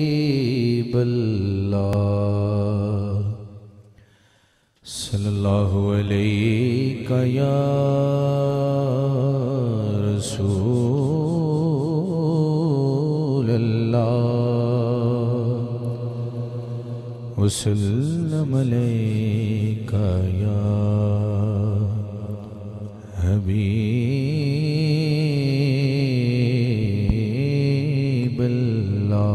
حبیب اللہ صلی اللہ علیہ یا رسول اللہ وسلم علیہ یا حبیب اللہ.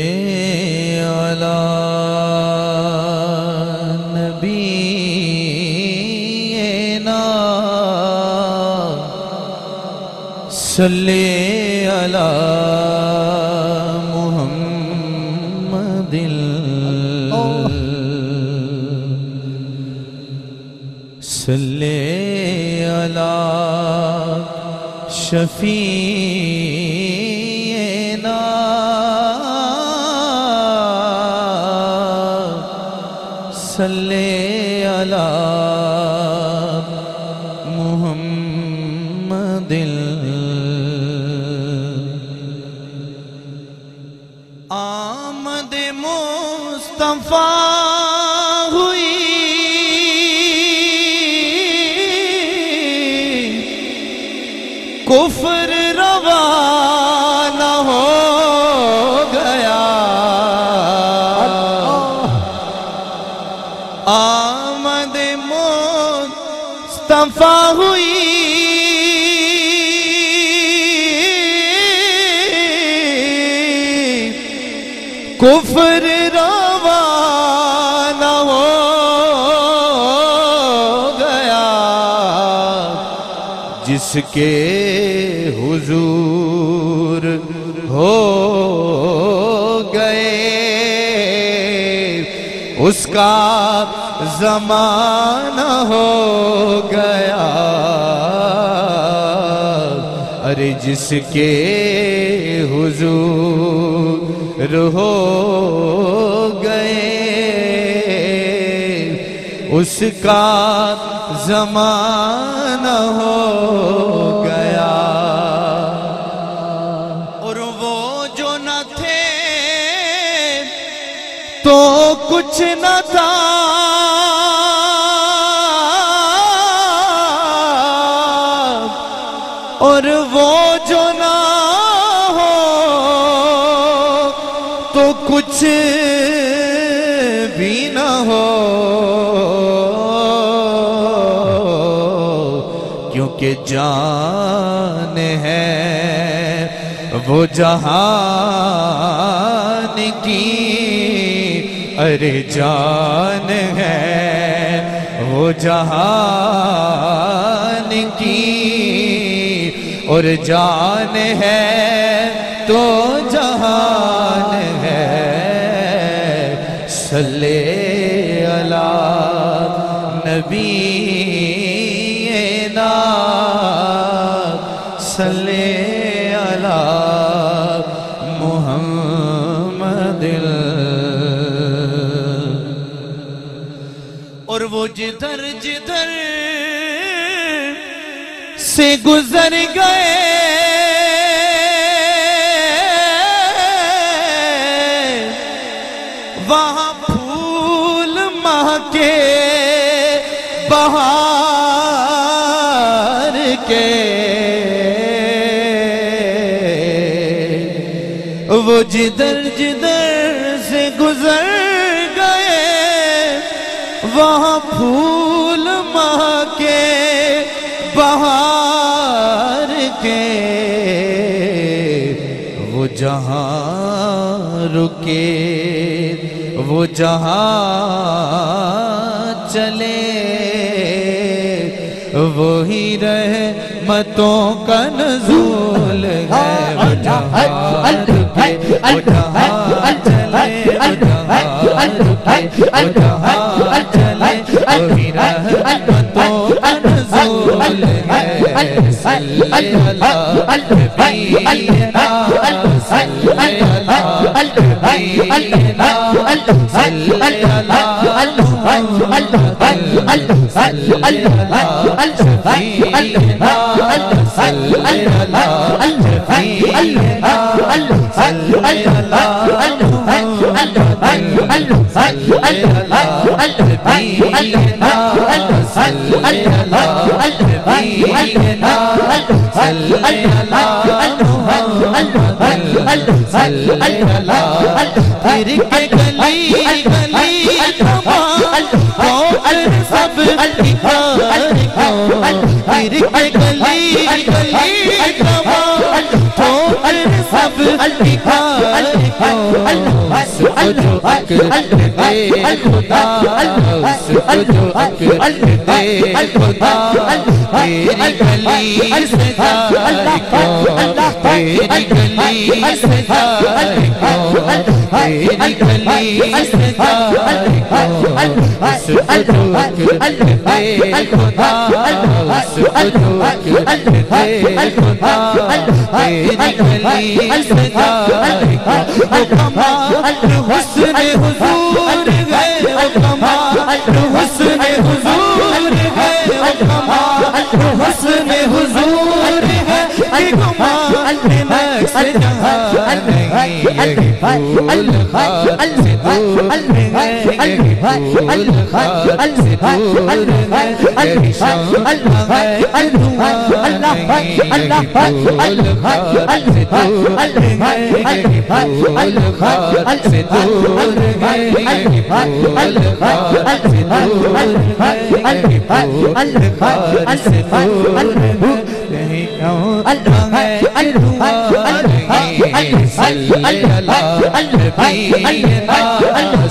صلی علی نبینا صلی علی محمد صلی علی شفیعنا صلی علی محمد آمد مصطفیٰ ہوئی کفر روانہ ہو گیا آمد مصطفیٰ ہوئی کفر روانہ ہو گیا جس کے حضور ہو گئے اس کا زمانہ ہو گیا ارے جس کے حضور ہو گئے اس کا زمانہ ہو گیا اور وہ جو نہ تھے تو کچھ نہ تھا اور وہ جو نہ ہو تو کچھ بھی نہ ہو کیونکہ جان ہے وہ جہان کی ارے جان ہے وہ جہان کی اور جان ہے تو جہان ہے صلی علی نبینا صلی علی محمد اور وہ جدھر جدھر سے گزر گئے وہاں پھول مہکے بہار کے وہ جدھر جدھر سے گزر گئے وہاں پھول مہکے بہار کے، وہ جہاں رکے وہ جہاں چلے، وہی رحمتوں کا نزول ہے، وہ جہاں رکے وہ جہاں چلے، وہ جہاں رکے وہ جہاں چلے، وہی رحمتوں کا نزول ہے۔ صلی اللہ نبینا صلی اللہ نبینا صلی اللہ محمد صلی اللہ شفیعنا صلی اللہ شفیعنا صلی اللہ محمد صلی اللہ شفیعنا صلی اللہ شفیعنا صلی اللہ محمد صلی اللہ۔ پھر کے گلی گلی کمال اور سب اکھار کو، پھر کے گلی گلی کمال اور سب اکھار کو، اس کو جو عقل دے خدا، اس کو جو عقل دے خدا، تیری گلی سے جار کو، تیری گلی سے جار کو، تیری گلی سے جار کو، اس کو جو عقل دے خدا، اس کو جو عقل دے خدا، تیری گلی سے جار کو۔ وہ کمال حسن حضور ہے، وہ کمال حسن حضور ہے، وہ کمال حسن حضور ہے، یہ کمال نقش جہاں نہیں، یہ پھول خار سے دور ہے، یہ پھول خار سے دور ہے، یہ شمع ہے دھواں نہیں، یہ پھول خار سے دور ہے، یہ پھول خار سے دور ہے، یہ پھول خار سے دور ہے، یہ پھول خار سے دور ہے، نہیں کہوں ہے دھواں نہیں۔ صلی اللہ نبینا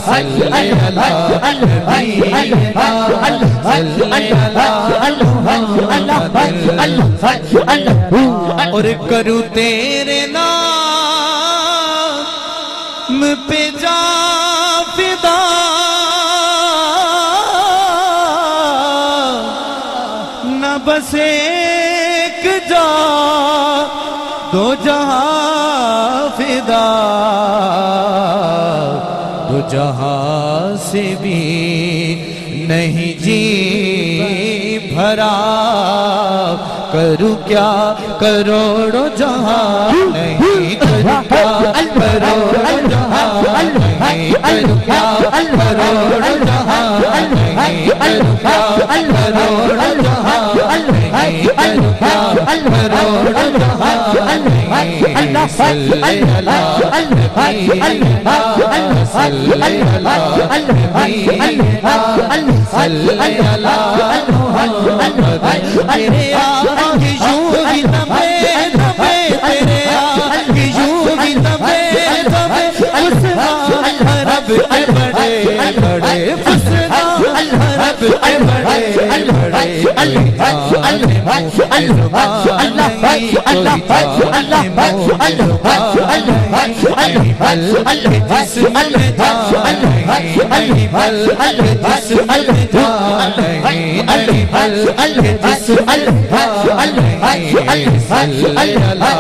صلی اللہ نبینا صلی اللہ محمد۔ اور کروں تیرے نام پہ جا فدا، نہ بس ایک جا دو جہاں فدا، دو جہاں سے بھی نہیں جی بھرا، کروں کیا کروڑوں جہاں نہیں، کروں کیا کروڑوں جہاں نہیں، کروں کیا کروڑوں جہاں نہیں، کروں کیا کروڑوں جہاں نہیں، کروں کیا کروڑوں جہاں نہیں۔ صلی اللہ نبینا صلی اللہ نبینا صلی اللہ محمد۔ تیرے آگے یوں ہی دبے دبے، تیرے آگے یوں ہی دبے دبے، فسان عرب کے بڑے بڑے، فسان عرب کے بڑے بڑے، کوئی جان منہ زبان نہیں، کوئی جان منہ زبان نہیں، بل جسم میں جان نہیں، بل جسم میں جان نہیں، بل جسم میں جان نہیں۔ صلی اللہ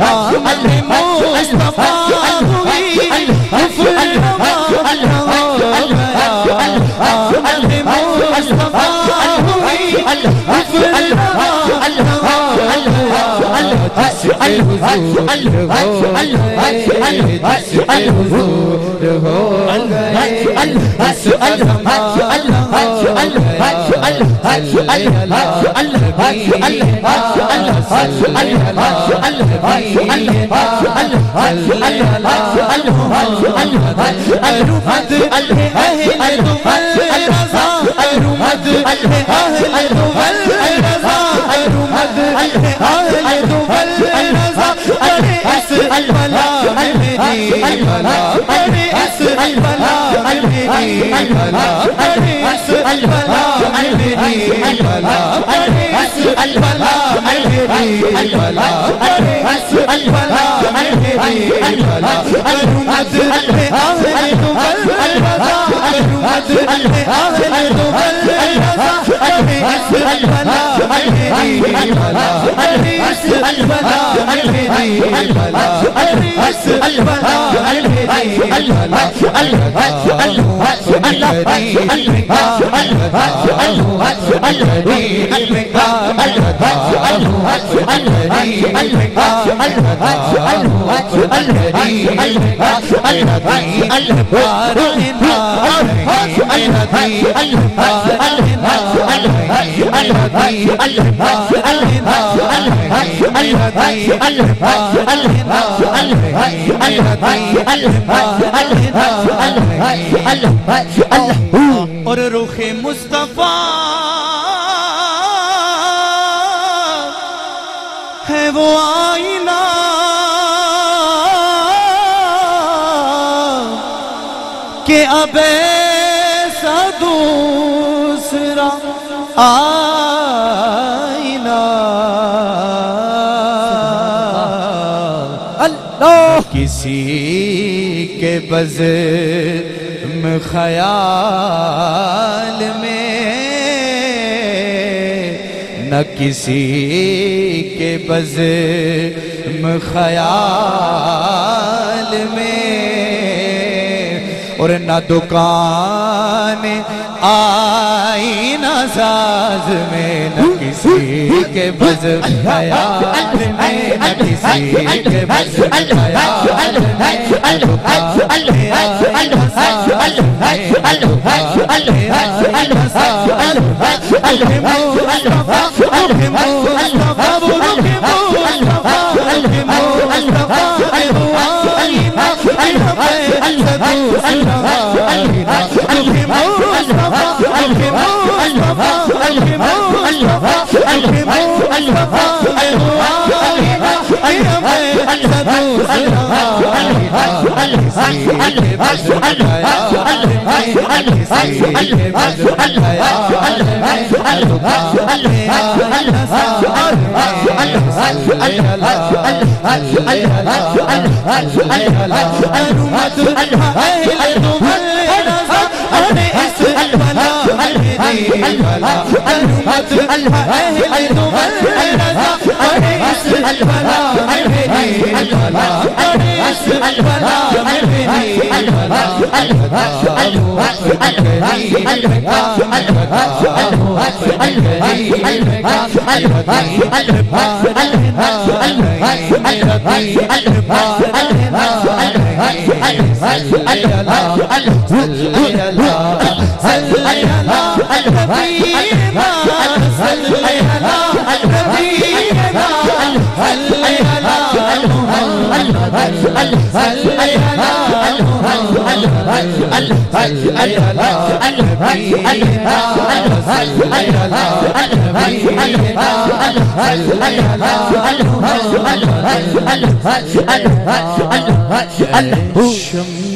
آمد مصطفیٰ ہوئی کفر آمد ہو گیا، آمد مصطفیٰ ہوئی کفر آمد ہو گیا، جس اور رخ مصطفیٰ ہے وہ آئینہ کہ اب ایسا دوسرا آئینہ اللہ کسی کے بزم خیال میں نہ کسی کے بزم خیال میں اور نہ دکان آئینہ ساز میں نہ کسی کے بزم خیال میں نہ کسی کے بزم خیال میں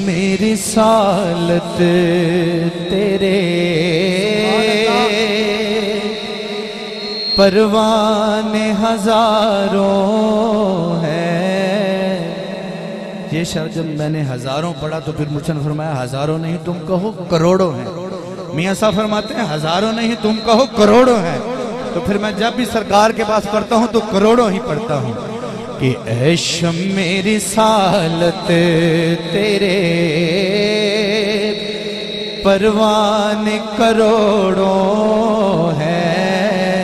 میری رسالت تیرے پروانے ہزاروں ہیں. یہ شعر جب میں نے ہزاروں پڑھا تو پھر مجھ سے فرمایا ہزاروں نہیں تم کہو کروڑوں ہیں. میاں صاحب فرماتے ہیں ہزاروں نہیں تم کہو کروڑوں ہیں. تو پھر میں جب بھی سرکار کے پاس پڑھتا ہوں تو کروڑوں ہی پڑھتا ہوں کہ اے شمع رسالت تیرے پروانے کروڑوں ہیں.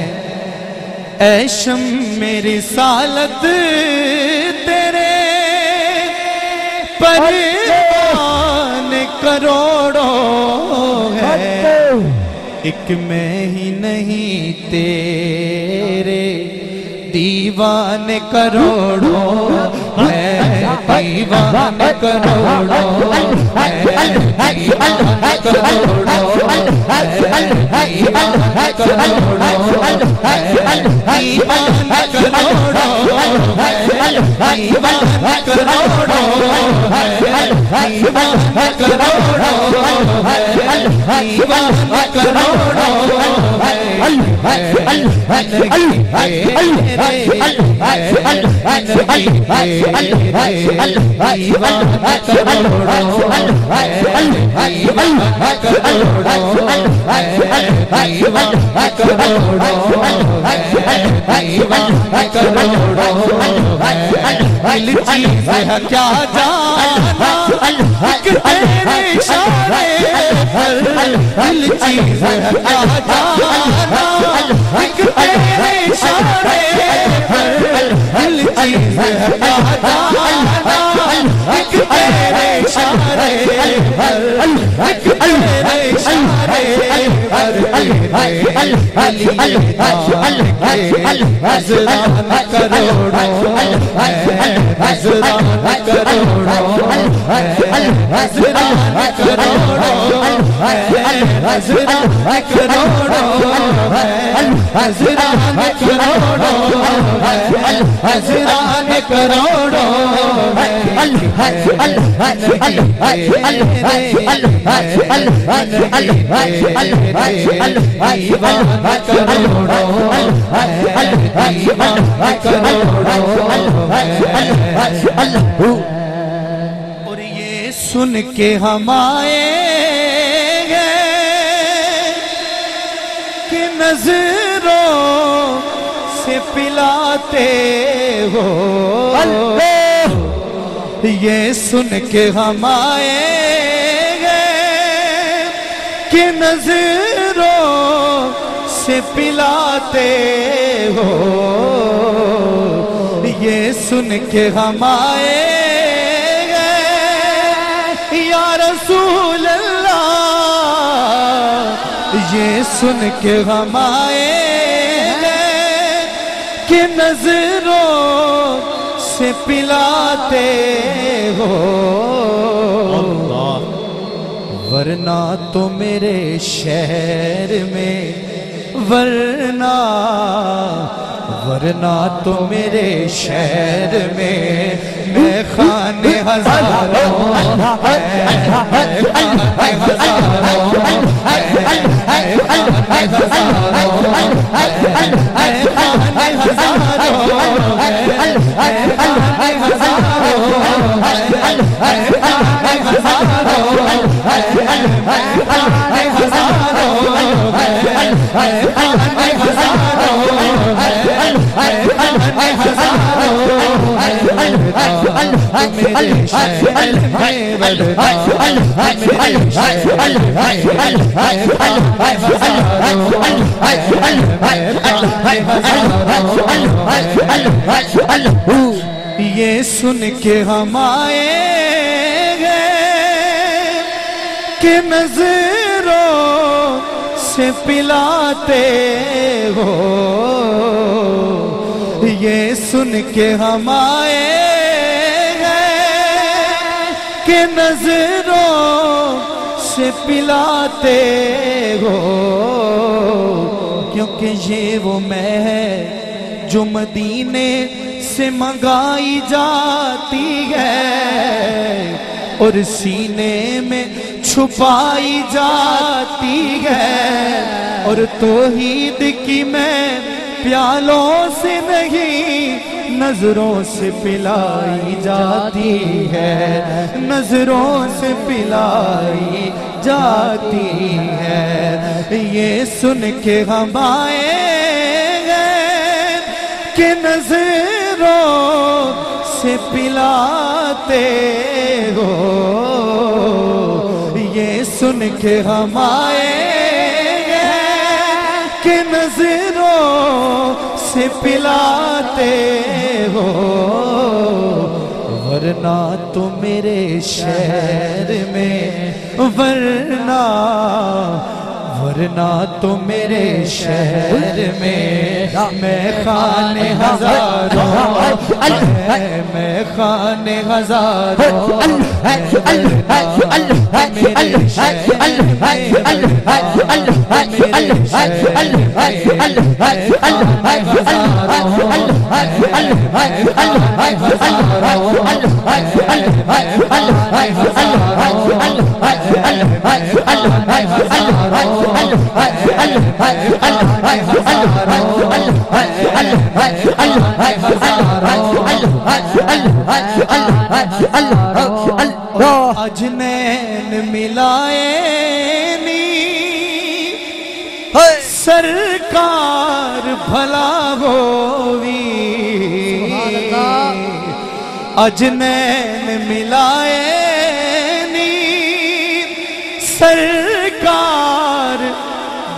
اے شمع رسالت پروان کروڑوں ہے، ایک میں ہی نہیں تیرے دیوان کروڑوں ہے، دیوان کروڑوں ہے، دیوان کروڑوں ہے، دیوان کروڑوں ہے، دیوان کروڑوں ہے، دیوان کروڑوں ہے، دیوان کروڑوں ہے، دیوان کروڑوں ہے، چیز ہے کیا جانا ایک تیرے اشارے پر، دل چیز ہے کیا جانا ایک تیرے اشارے پر، دل چیز ہے کیا جانا ایک تیرے اشارے پر، ایک تیرے اشارے پر، حضران کروڑوں ہے، حضران کروڑوں ہے، حضران کروڑوں ہے، حضران کروڑوں ہے، حضران کروڑوں ہے، حضران کروڑوں ہے، اور یہ سن کے ہم آئے گئے کہ نظروں سے پلاتے ہو، یہ سن کے ہم آئے گئے کہ نظروں سے پلاتے ہو، یہ سن کے ہم آئے گئے یا رسول اللہ، یہ سن کے ہم آئے گئے کہ نظروں سے پلاتے ہو، ورنہ تو میرے شہر میں، ورنہ تو میرے شہر میں میں خانے ہزاروں ہے، خانے ہزاروں ہے، خانے ہزاروں ہے، خانے ہزاروں ہے، خانے ہزاروں ہے، خانے ہزاروں ہے، خانے ہزاروں ہے، خانے ہزاروں ہے، میرے شہر میں ورنہ میرے شہر میں یہ سن کے ہم آئے گئے کہ نظروں سے پلاتے ہو، یہ سن کے ہم آئے گئے کہ نظروں سے پلاتے ہو، کیونکہ یہ وہ میں ہے جو مدینے سے منگائی جاتی ہے اور سینے میں چھپائی جاتی ہے، اور توحید کی میں پیالوں سے نہیں نظروں سے پلائی جاتی ہے، نظروں سے پلائی جاتی ہے، یہ سن کے ہم آئے گئے کہ نظروں سے پلاتے ہو، یہ سن کے ہم آئے گئے کہ نظروں سے پلاتے ہو، ورنہ تو میرے شہر میں ورنہ تو میرے شہر میں میں خانے ہزاروں میں خانے ہزاروں میرے شہر اجنین ملائے نی سرکار بھلا ہووی اجنین ملائے نی سرکار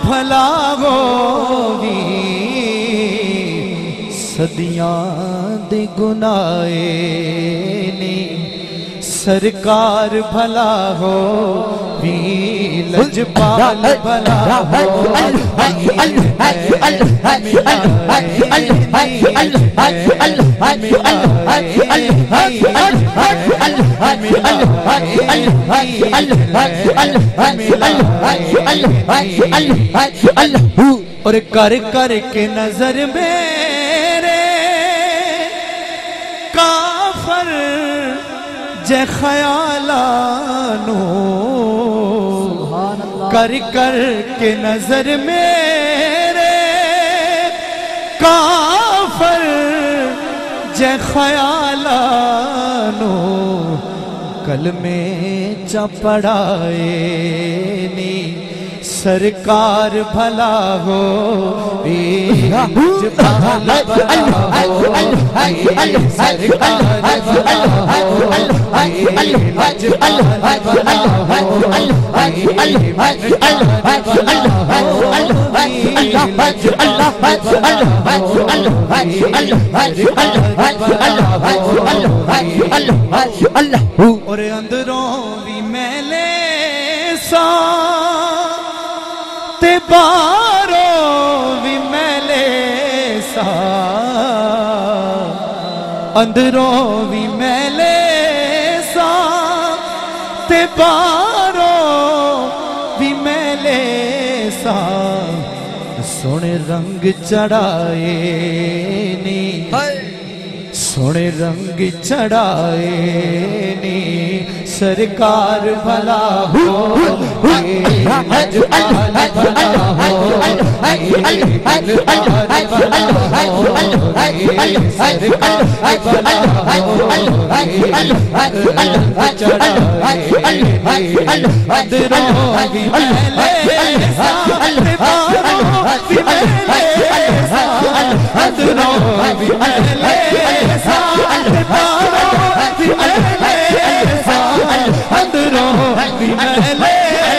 بھلا ہووی صدیاں دے گنائے نی سرکار بھلا ہو بھی لجپال بھلا ہو اور کر کر کے نظر میرے کافر جے خیالانو کر کر کے نظر میرے کافر جے خیالانو کلمے چپڑائے نی سرکار بھلا ہو جبال بھلا ہو سرکار بھلا ہو جبال بھلا ہو اور اندروں بھی میلے سا تے باروں بھی میلے سا اندروں بھی میلے سا تے باروں بھی میلے سا سونے رنگ چڑھائے نی سونے رنگ چڑھائے نی سرکار بھلا ہو جبال بھلا ہو سرکار بھلا ہو اندروں بھی میلے سا باروں بھی میلے سا اندروں بھی میلے سا باروں بھی میلے سا اندروں بھی میلے سا باروں بھی میلے سا اندروں بھی میلے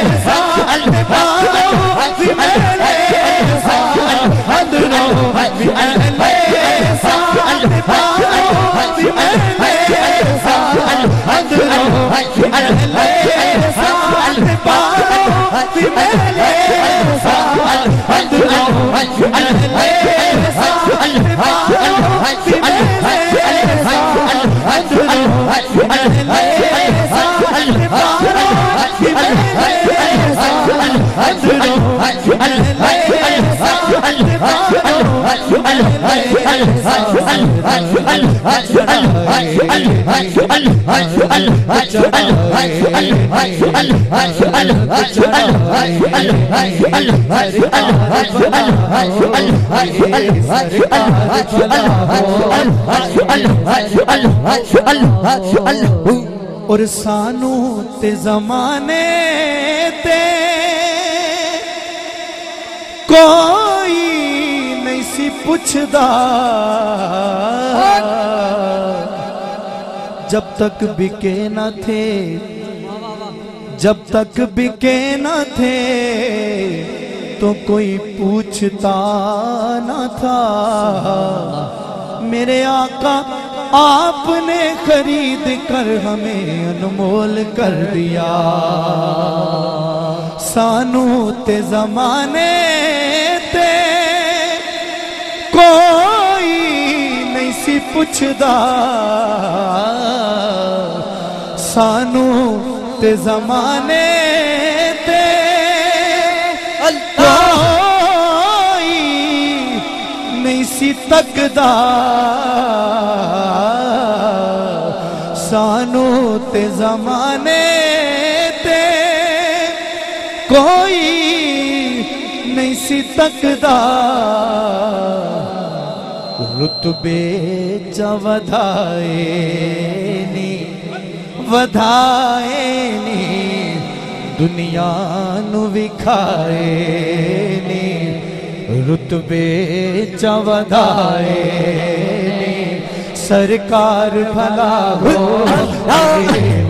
سا باروں بھی میلے سا اندروں بھی میلے سا باروں بھی میلے سا اندروں بھی میلے سا باروں بھی میلے سا اندروں بھی میلے سا باروں بھی میلے سا اندروں بھی میلے سا باروں بھی میلے سا اور سانو تے زمانے تے کوئی نہیں سی پوچھدا جب تک بکے نہ تھے جب تک بکے نہ تھے تو کوئی پوچھتا نہ تھا میرے آقا آپ نے خرید کر ہمیں انمول کر دیا سانو تے زمانے تے کوئی نہیں سی پوچھدا سانو تے زمانے تے کوئی نہیں سی تکدا سانو تے زمانے تے کوئی نہیں سی تکدا رتبے چا ودھائے نی دنیا نو وکھائے نی رتبے چا ودھائے نی سرکار بھلا ہو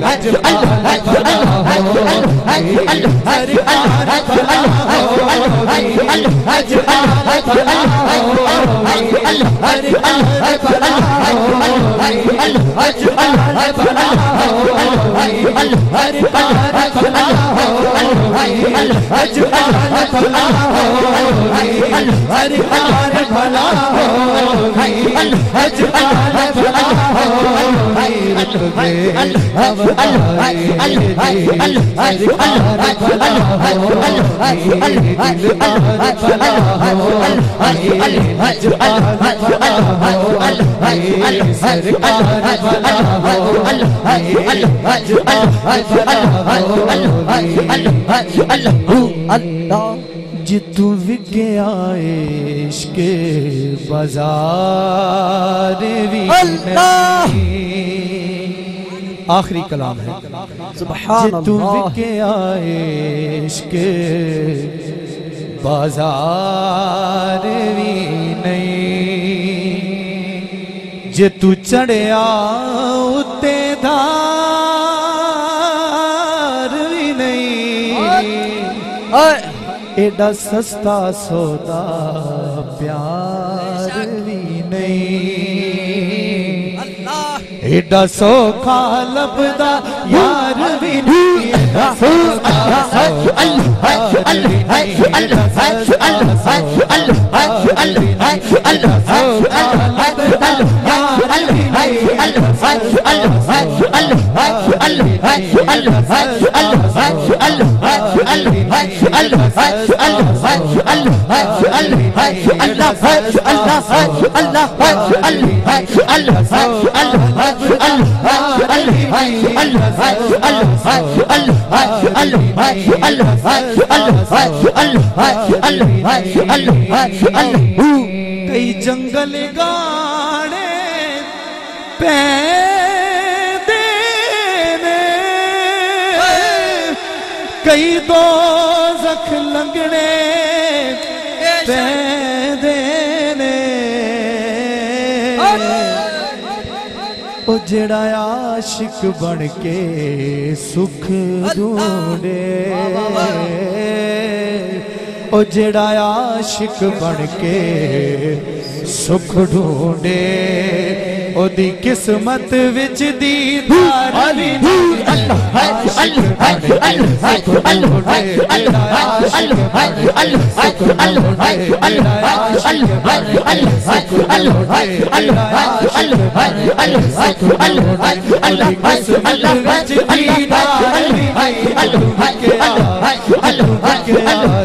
لجپال بھلا ہو سرکار بھلا ہو لجپال بھلا ہو سرکار بھلا ہو لجپال بھلا ہو سرکار بھلا ہو لجپال بھلا ہو سرکار بھلا ہو لجپال بھلا ہو رتبے ودھائے سرکار بھلا ہو دلدار بھلا ہو لجپال بھلا ہو سرکار بھلا ہو لجپال بھلا ہو جتو وکے آئے عشق بازار وی نہیں آخری کلام ہے جتو وکے آئے عشق بازار وی نہیں جتو چڑھیا اتے دار وی نہیں ایڈا سستا سودا پیار بھی نہیں ایڈا سوکھا لبدا یار بھی نہیں ایڈا سوکھا کئی جنگل گانے پیدے نے کئی دوزخ لنگنے پیدے نے او جڑا عاشق بن کے سکھ ڈھونڈے او جڑا عاشق بن کے سکھ ڈھونڈے او دی قسمت وچ دیدار علی عاشق بن کے سکھ ڈھونڈے عاشق بن کے سکھ ڈھونڈے عاشق بن کے سکھ ڈھونڈے عاشق بن کے سکھ ڈھونڈے دی قسمت وچ دیدار علی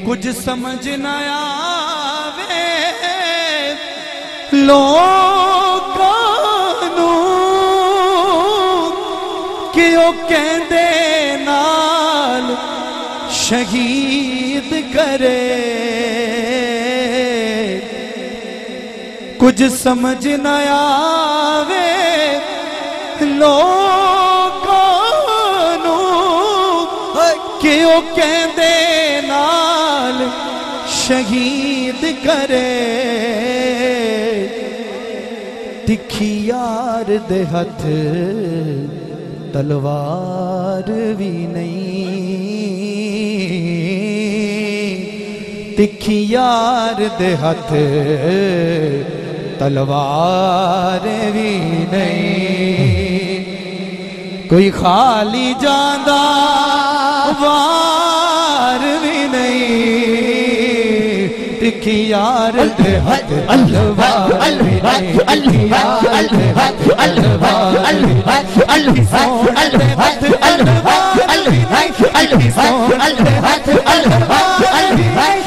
کچھ سمجھ نہ آوے لوکاں نوں کہ او کہندے نال شہید کرے کچھ سمجھ نہ آوے لوکاں نوں کہ او کہندے نال شہید کرے تکھی یار دے ہتھ تلوار بھی نہیں تکھی یار دے ہاتھ تلوار بھی نہیں کوئی خالی جاندہ وار بھی نہیں تکھی یار دے ہاتھ تلوار بھی نہیں تکھی یار دے ہاتھ تلوار بھی نہیں سونے دے ہاتھ تلوار بھی نہیں سونے دے ہاتھ تلوار بھی نہیں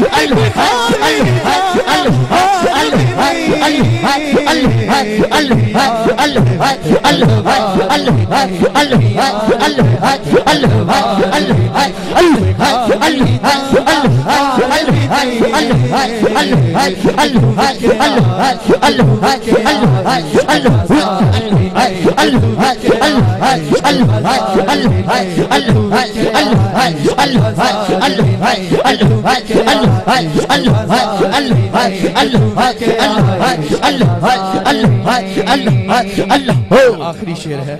آخری شعر ہے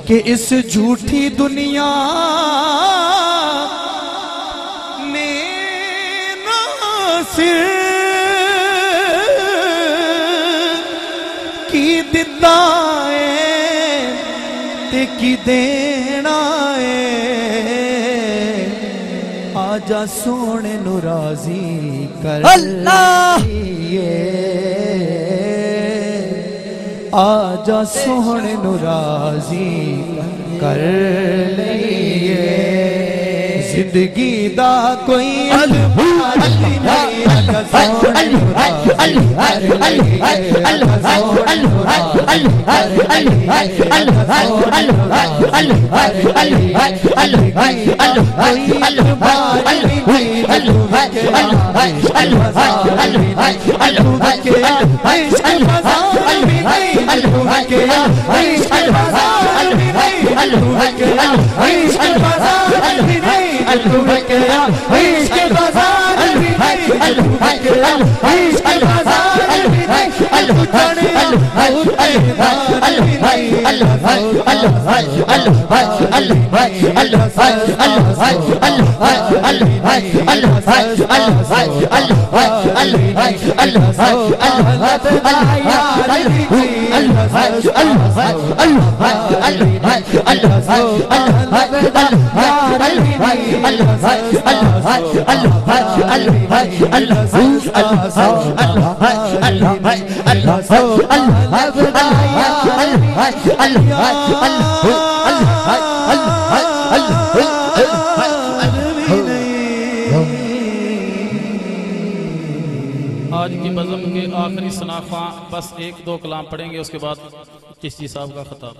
کہ اس جھوٹی دنیا میں ناصر کی دتائے تے کی دینا ہے آجا سونے نو راضی کر اللہ آجا سونے نو راضی کر لئیے زندگی دا کوئی اعتبار نہیں آجا سونے نو راضی کر لئیے آجا سونے نو راضی کر لئیے آجا سونے نو راضی کر لئیے کوئی اعتبار نہیں آج کی بزم کے آخری صنافہ بس ایک دو کلام پڑھیں گے اس کے بعد چشتی صاحب کا خطاب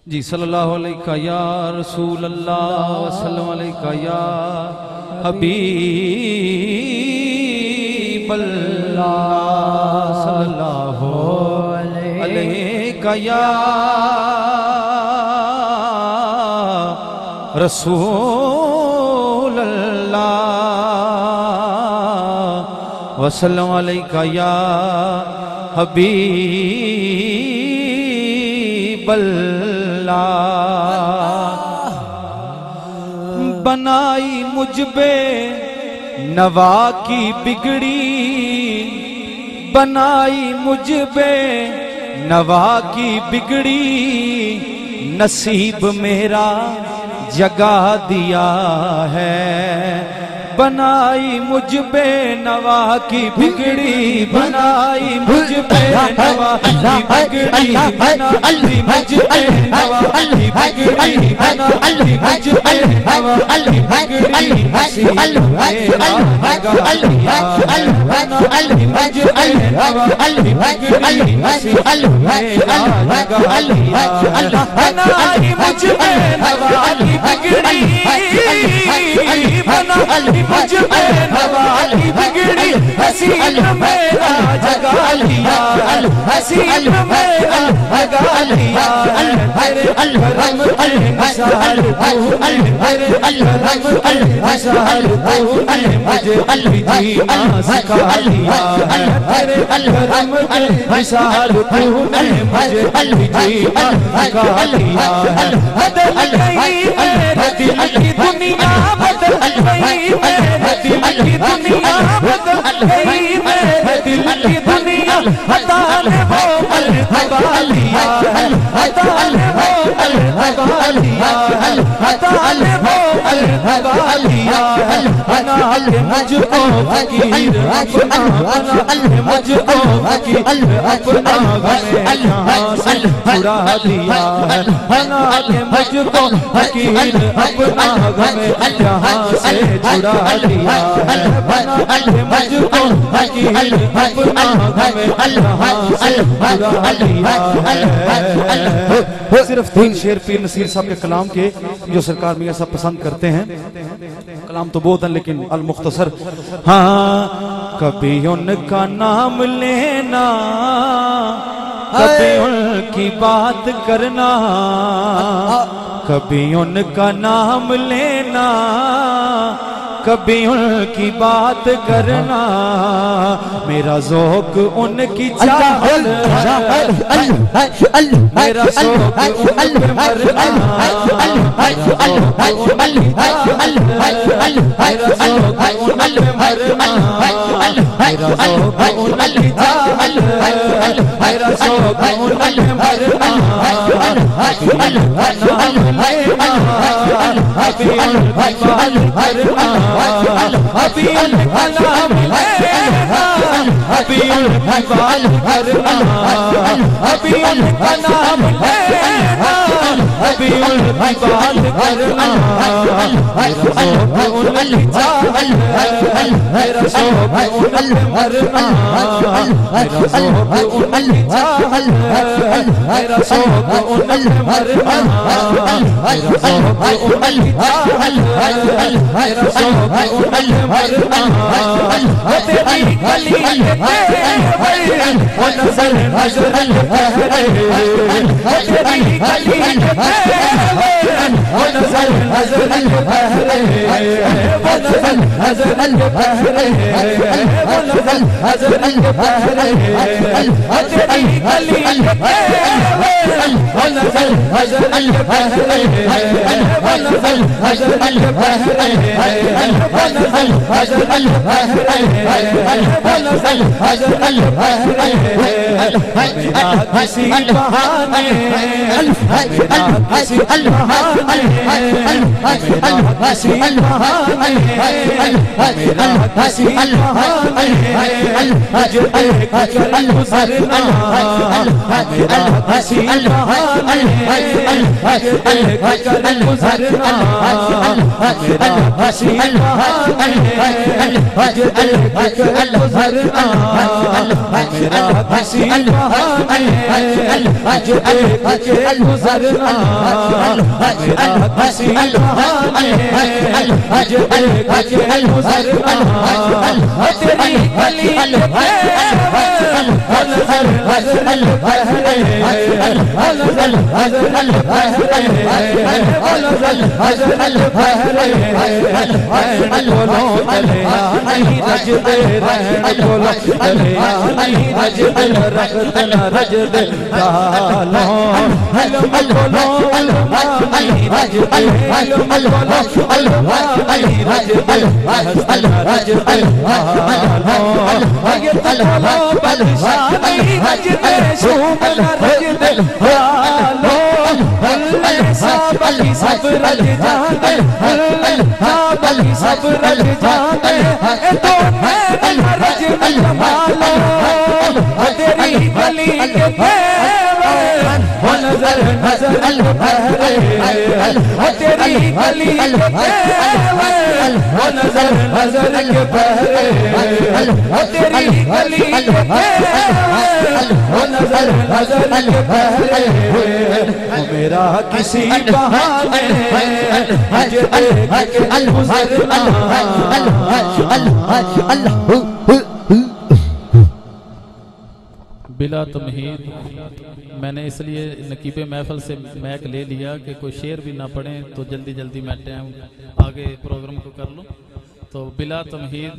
جی صلی اللہ علیہ یا رسول اللہ وسلم علیہ یا حبیب اللہ صلی اللہ علیہ یا رسول اللہ وسلم علیہ یا حبیب اللہ بنائی مجھ بے نوا کی بگڑی بنائی مجھ بے نوا کی بگڑی نصیب میرا جگا دیا ہے بنائی مجھ بے نوا کی بگڑی بنائی مجھ بے نوا کی بگڑی بنائی مجھ بے نوا کی بگڑی بنائی مجھ بے نوا کی بگڑی نصیب میرا جگا دیا بنائی مجھ بے نوا کی بگڑی نصیب میرا جگا دیا بنائی مجھ بے نوا کی بگڑی بنائی مجھ بے نوا کی بگڑی نصیب میرا جگا لیا حسین میں لگا لیا تیرے کرم کی مثال تو نے تیرے کرم کی مثال تو نے مجھے جینا سکھا لیا تیرے کرم کی مثال تو نے مجھے جینا سکھا لیا بدل گئی میرے دل کی دنیا بدل گئی میرے دل کی دنیا بدل گئی میرے دل کی دنیا عطا نے وہ پل لگا لیا عطا نے وہ پل لگا لیا عطا نے وہ پل لگا لیا بنا کے مجھ کو فقیر اپنا بنا کے مجھ کو فقیر اپنا غم یہاں سے چھڑا دیا بنا کے مجھ کو فقیر اپنا غم یہاں سے چھڑا دیا بنا کے مجھ کو فقیر اپنا غم یہاں سے چھڑا دیا صرف 3 شعر پیر نصیر صاحب کے کلام کے جو سرکار میاں صاحب پسند کرتے ہیں. کلام تو بہت ہیں لیکن المختصر. ہاں کبھی ان کا نام لینا کبھی ان کی بات کرنا کبھی ان کا نام لینا کبھی ان کی بات کرنا میرا ذوق ان کی چاہت میرا ذوق ان پہ مرنا میرا ذوق ان پہ مرنا میرا ذوق ان کی چاہت میرا ذوق ان پہ مرنا ابھی ان کی بات کرنا ابھی ان کا نام لینا ابھی ان کی بات کرنا ابھی ان کا نام لینا ابھی ان کی بات کرنا میرا ذوق ان کی چاہت میرا ذوق ان پہ مرنا میرا ذوق ان کی چاہت میرا ذوق ان پہ مرنا میرا ذوق ان کی چاہت میرا ذوق مرنا تیری گلی وہ نظر نظر البحر تیری گلی وہ نظر نظر البحر وہ نظر نظر البحر وہ نظر نظر البحر تیری گلی وہ نظر نظر البحر وہ نظر نظر البحر ونزل حجر البحر ونزل حجر البحر میرا کسی بہانے میرا کسی بہانے میرا کسی بہانے میرا کسی بہانے حج ایک کر گزرنا میرا کسی بہانے حج ایک کر گزرنا میرا کسی بہانے حج ایک کر گزرنا میرا کسی بہانے حج ایک کر گزرنا میرا کسی بہانے حج ایک کر گزرنا تیری گلی ونزل حجر البحر ونزل حجر البحر ونزل حجر البحر بولو دریا نہیں رجتے رہن بولو دریا نہیں رجتے رکھتے نہ رجتے ڈالو علم بولو علم نہیں رجتے علم بولو علم نہیں رجتے رجتے ڈالو یہ تلو بادشاہ نہیں رجتے شوم نہ رجتے ڈالو بلی سب رج جاتے بلی سب رج جاتے تو میں رج مالو تیری گلی کے وہ نظر نظر البحر تیری گلی وہ نظر نظر کے بحر تیری گلی وہ نظر نظر کے بحر میرا کسی بہانے حج ایک کر گزرنا بلا تمہید میں نے اس لیے نقیب محفل سے میک لے لیا کہ کوئی شعر بھی نہ پڑھیں تو جلدی جلدی میں ٹائم آگے پروگرام کو کر لوں. تو بلا تمہید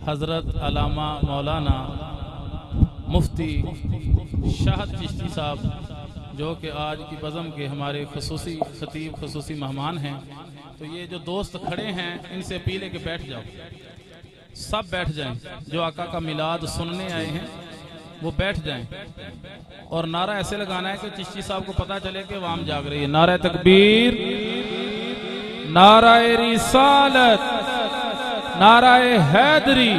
حضرت علامہ مولانا مفتی شاہد چشتی صاحب جو کہ آج کی بزم کے ہمارے خصوصی خطیب خصوصی مہمان ہیں. تو یہ جو دوست کھڑے ہیں ان سے اپیل ہے کہ بیٹھ جاؤ, سب بیٹھ جائیں. جو آقا کا میلاد سننے آئے ہیں وہ بیٹھ جائیں, اور نعرہ ایسے لگانا ہے کہ چشتی صاحب کو پتا چلے کہ عوام جاگ رہی ہے. نعرہ تکبیر, نعرہ رسالت, نعرہ حیدری.